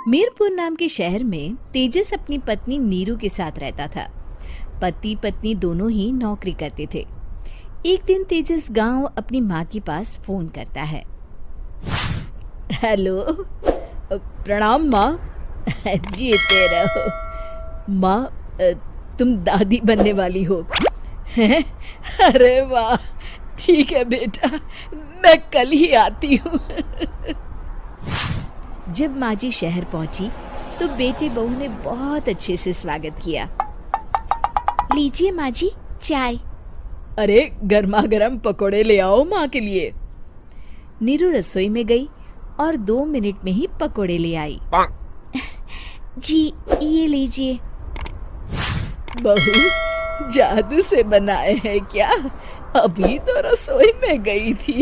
मीरपुर नाम के शहर में तेजस अपनी पत्नी नीरू के साथ रहता था। पति पत्नी दोनों ही नौकरी करते थे। एक दिन तेजस गांव अपनी माँ के पास फोन करता है। हेलो, प्रणाम माँ। जीते रहो माँ, तुम दादी बनने वाली हो हैं? अरे वाह, ठीक है बेटा, मैं कल ही आती हूँ। जब माँ जी शहर पहुंची तो बेटे बहू ने बहुत अच्छे से स्वागत किया। लीजिए माँ जी, चाय। अरे गर्मा गर्म पकोड़े ले आओ माँ के लिए। नीरू रसोई में गई और 2 मिनट में ही पकोड़े ले आई। जी ये लीजिए। बहू जादू से बनाए हैं क्या? अभी तो रसोई में गई थी।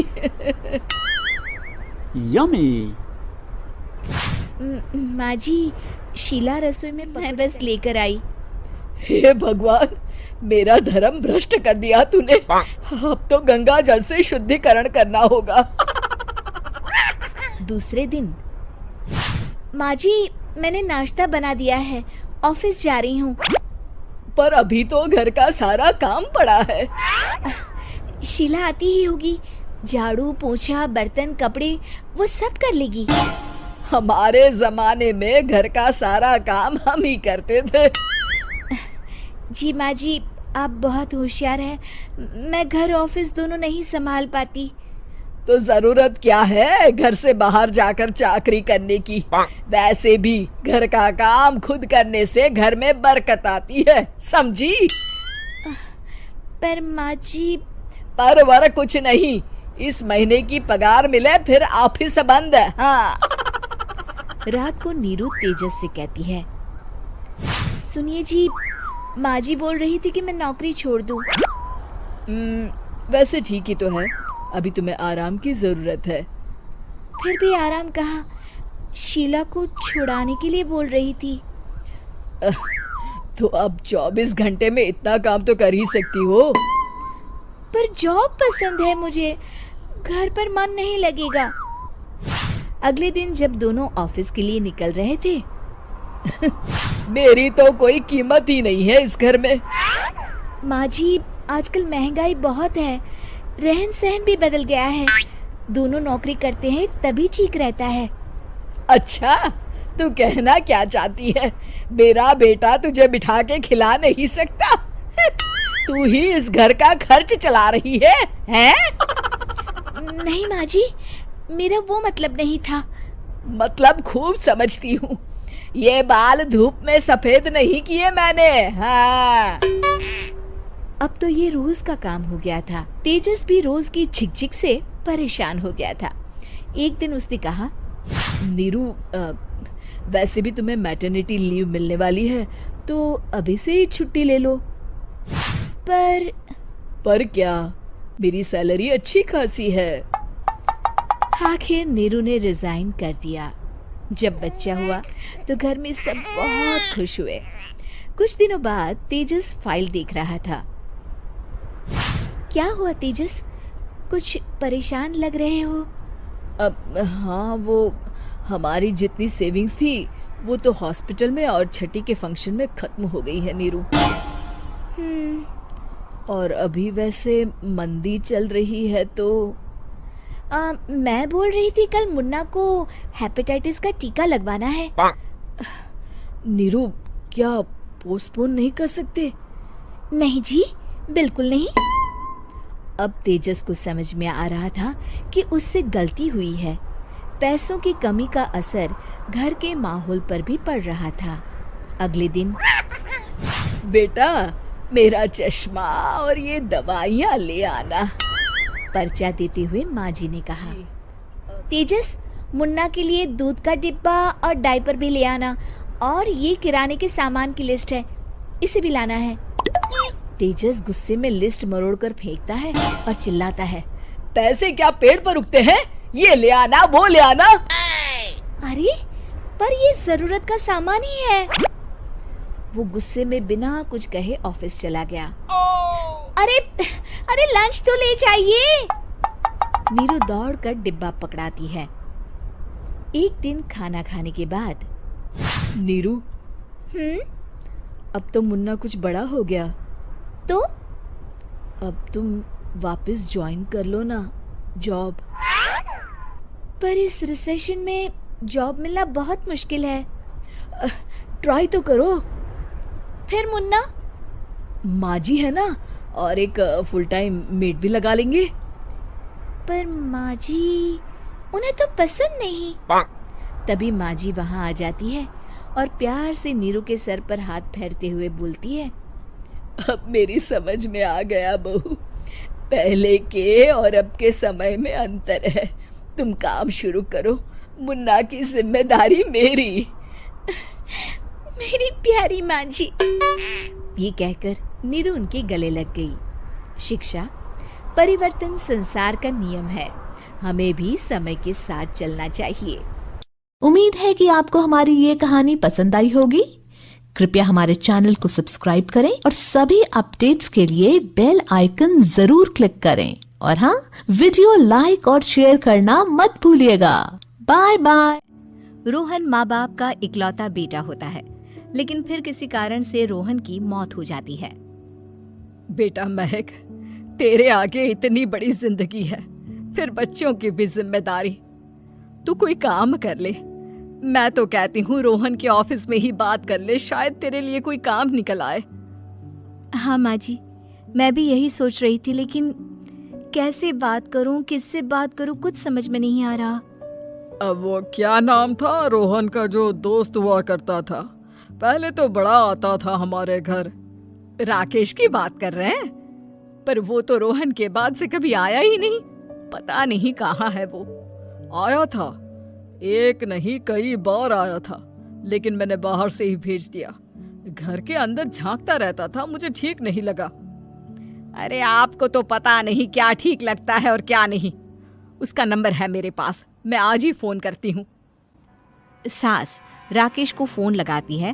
यम्मी। माँ जी, शीला रसोई में मैं बस लेकर आई। हे भगवान, मेरा धर्म भ्रष्ट कर दिया तूने। अब तो गंगा जल से शुद्धिकरण करना होगा। दूसरे दिन, माँ जी मैंने नाश्ता बना दिया है, ऑफिस जा रही हूँ। पर अभी तो घर का सारा काम पड़ा है। शीला आती ही होगी, झाड़ू पोछा बर्तन कपड़े वो सब कर लेगी। हमारे जमाने में घर का सारा काम हम ही करते थे। जी माँ जी, आप बहुत होशियार हैं, मैं घर ऑफिस दोनों नहीं संभाल पाती। तो जरूरत क्या है घर से बाहर जाकर चाकरी करने की? वैसे भी घर का काम खुद करने से घर में बरकत आती है, समझी? पर माँ जी। पर वर कुछ नहीं, इस महीने की पगार मिले फिर ऑफिस बंद है। हाँ। रात को नीरू तेजस से कहती है, सुनिए जी, माँ जी बोल रही थी कि मैं नौकरी छोड़ दूं। वैसे ठीक ही तो है, अभी तुम्हें आराम की जरूरत है। फिर भी आराम कहाँ, शीला को छुड़ाने के लिए बोल रही थी। तो अब 24 घंटे में इतना काम तो कर ही सकती हो। पर जॉब पसंद है मुझे, घर पर मन नहीं लगेगा। अगले दिन जब दोनों ऑफिस के लिए निकल रहे थे, मेरी तो कोई कीमत ही नहीं है इस घर में। माँ जी, आजकल महंगाई बहुत है, रहन सहन भी बदल गया है, दोनों नौकरी करते हैं तभी ठीक रहता है। अच्छा, तू कहना क्या चाहती है? मेरा बेटा तुझे बिठा के खिला नहीं सकता? तू ही इस घर का खर्च चला रही है, हैं? नहीं माँ जी, मेरा वो मतलब नहीं था। मतलब खूब समझती हूँ, ये बाल धूप में सफेद नहीं किए मैंने। हाँ। अब तो ये रोज का काम हो गया था। तेजस भी रोज की झिकझिक से परेशान हो गया था। एक दिन उसने कहा, नीरू, वैसे भी तुम्हें मैटरनिटी लीव मिलने वाली है, तो अभी से ही छुट्टी ले लो। पर क्या, मेरी सैलरी अच्छी खासी है। आखिर नीरू ने रिजाइन कर दिया। जब बच्चा हुआ तो घर में सब बहुत खुश हुए। कुछ दिनों बाद तेजस फाइल देख रहा था। क्या हुआ तेजस, कुछ परेशान लग रहे हो? हाँ, वो हमारी जितनी सेविंग्स थी वो तो हॉस्पिटल में और छठी के फंक्शन में खत्म हो गई है नीरू। और अभी वैसे मंदी चल रही है तो मैं बोल रही थी कल मुन्ना को हेपेटाइटिस का टीका लगवाना है। नीरू, क्या पोस्टपोन नहीं कर सकते? नहीं जी, बिल्कुल नहीं। अब तेजस को समझ में आ रहा था कि उससे गलती हुई है। पैसों की कमी का असर घर के माहौल पर भी पड़ रहा था। अगले दिन, बेटा मेरा चश्मा और ये दवाइयाँ ले आना, पर्चा देते हुए माँ जी ने कहा। तेजस, मुन्ना के लिए दूध का डिब्बा और डायपर भी ले आना, और ये किराने के सामान की लिस्ट है, इसे भी लाना है। तेजस गुस्से में लिस्ट मरोड़कर फेंकता है और चिल्लाता है, पैसे क्या पेड़ पर उगते हैं? ये ले आना, वो ले आना। अरे पर ये जरूरत का सामान ही है। वो गुस्से में बिना कुछ कहे ऑफिस चला गया। अरे अरे लंच तो ले जाइए। नीरू दौड़कर डिब्बा पकड़ाती है। एक दिन खाना खाने के बाद नीरू, अब तो मुन्ना कुछ बड़ा हो गया, तो अब तुम वापस ज्वाइन कर लो ना जॉब। पर इस रिसेशन में जॉब मिलना बहुत मुश्किल है। ट्राई तो करो। फिर मुन्ना? माँ जी है ना, और एक फुल टाइम मेड भी लगा लेंगे। पर माँ जी, उन्हें तो पसंद नहीं। तभी माँ जी वहाँ आ जाती है और प्यार से नीरू के सर पर हाथ फेरते हुए बोलती है, अब मेरी समझ में आ गया बहू, पहले के और अब के समय में अंतर है। तुम काम शुरू करो, मुन्ना की जिम्मेदारी मेरी। मेरी प्यारी माँ जी। ये कहकर नीरू उनके गले लग गई। शिक्षा, परिवर्तन संसार का नियम है, हमें भी समय के साथ चलना चाहिए। उम्मीद है कि आपको हमारी ये कहानी पसंद आई होगी। कृपया हमारे चैनल को सब्सक्राइब करें और सभी अपडेट्स के लिए बेल आइकन जरूर क्लिक करें। और हाँ, वीडियो लाइक और शेयर करना मत भूलिएगा। Bye bye. रोहन माँ बाप का इकलौता बेटा होता है, लेकिन फिर किसी कारण से रोहन की मौत हो जाती है। बेटा महक, तेरे आगे इतनी बड़ी जिंदगी है, फिर बच्चों की भी जिम्मेदारी। तू कोई काम कर ले। मैं तो कहती हूँ रोहन के ऑफिस में ही बात कर ले, शायद तेरे लिए कोई काम निकल आए। हाँ माँ जी, मैं भी यही सोच रही थी, लेकिन कैसे बात करूँ, किससे बात करूँ, कुछ समझ में नहीं आ रहा। अब वो क्या नाम था रोहन का जो दोस्त हुआ करता था, पहले तो बड़ा आता था हमारे घर। राकेश की बात कर रहे हैं? पर वो तो रोहन के बाद से कभी आया ही नहीं, पता नहीं कहाँ है वो। आया था, एक नहीं कई बार आया था, लेकिन मैंने बाहर से ही भेज दिया। घर के अंदर झांकता रहता था, मुझे ठीक नहीं लगा। अरे आपको तो पता नहीं क्या ठीक लगता है और क्या नहीं। उसका नंबर है मेरे पास, मैं आज ही फोन करती हूँ। सास राकेश को फोन लगाती है